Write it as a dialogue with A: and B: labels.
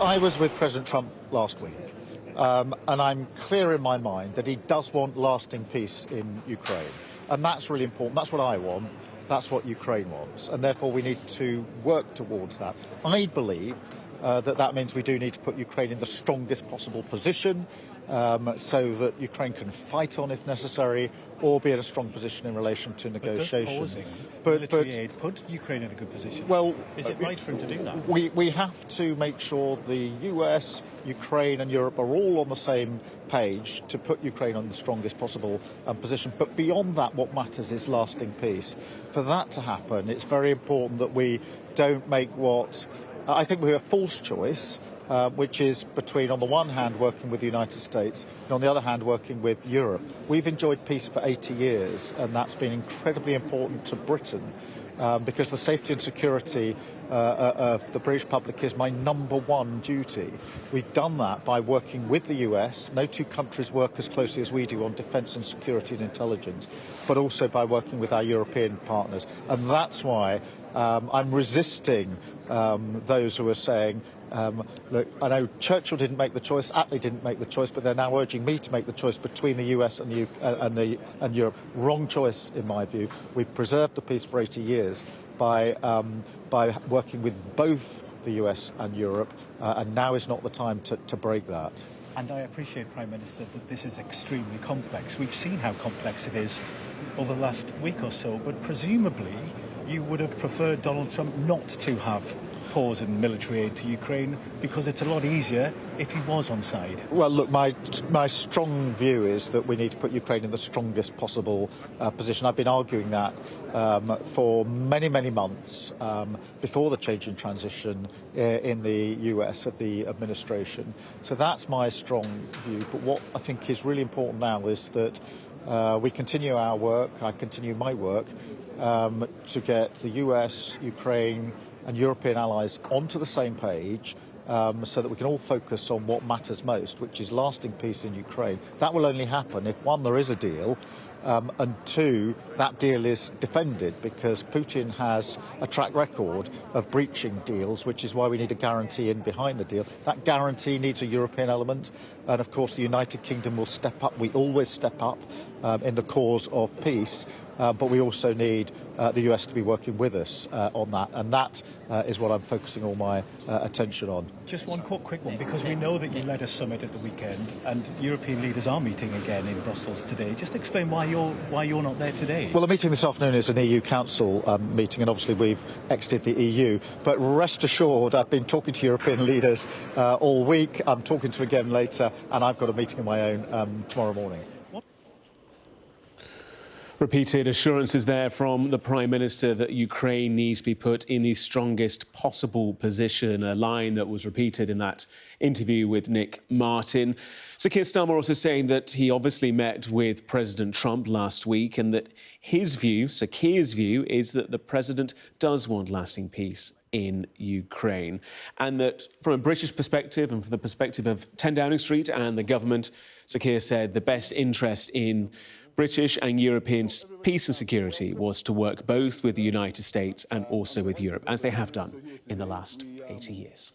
A: I was with President Trump last week, and I'm clear in my mind that he does want lasting peace in Ukraine. And that's really important. That's what I want. That's what Ukraine wants. And therefore we need to work towards that. I believe that means we do need to put Ukraine in the strongest possible position so that Ukraine can fight on if necessary, or be in a strong position in relation to negotiations.
B: But military aid put Ukraine in a good position.
A: Well,
B: is it right for him to do that?
A: We have to make sure the US, Ukraine and Europe are all on the same page to put Ukraine on the strongest possible position. But beyond that, what matters is lasting peace. For that to happen, it's very important that we don't make what I think we have a false choice, which is between, on the one hand, working with the United States, and on the other hand, working with Europe. We've enjoyed peace for 80 years, and that's been incredibly important to Britain, because the safety and security of the British public is my #1 duty. We've done that by working with the US. No two countries work as closely as we do on defence and security and intelligence, but also by working with our European partners. And that's why I'm resisting those who are saying, look, I know Churchill didn't make the choice, Attlee didn't make the choice, but they're now urging me to make the choice between the US and Europe. Wrong choice, in my view. We've preserved the peace for 80 years by working with both the US and Europe, and now is not the time to break that.
B: And I appreciate, Prime Minister, that this is extremely complex. We've seen how complex it is over the last week or so, but presumably you would have preferred Donald Trump not to have pause in military aid to Ukraine, because it's a lot easier if he was on side.
A: Well, look, my strong view is that we need to put Ukraine in the strongest possible position. I've been arguing that for many, many months before the change in transition in the US of the administration. So that's my strong view. But what I think is really important now is that we continue our work, I continue my work, to get the US, Ukraine and European allies onto the same page, so that we can all focus on what matters most, which is lasting peace in Ukraine. That will only happen if, one, there is a deal, and two, that deal is defended, because Putin has a track record of breaching deals, which is why we need a guarantee in behind the deal. That guarantee needs a European element, and of course the United Kingdom will step up. We always step up in the cause of peace, but we also need the US to be working with us on that, and that is what I'm focusing all my attention on.
B: Just one quick one, because we know that you led a summit at the weekend, and European leaders are meeting again in Brussels today. Just explain why you're not there today.
A: Well, the meeting this afternoon is an EU Council meeting, and obviously we've exited the EU. But rest assured, I've been talking to European leaders all week. I'm talking to them again later, and I've got a meeting of my own tomorrow morning.
C: Repeated assurances there from the Prime Minister that Ukraine needs to be put in the strongest possible position, a line that was repeated in that interview with Nick Martin. Sir Keir Starmer also saying that he obviously met with President Trump last week, and that his view, Sir Keir's view, is that the President does want lasting peace in Ukraine, and that from a British perspective and from the perspective of 10 Downing Street and the government, Sir Keir said the best interest in British and European peace and security was to work both with the United States and also with Europe, as they have done in the last 80 years.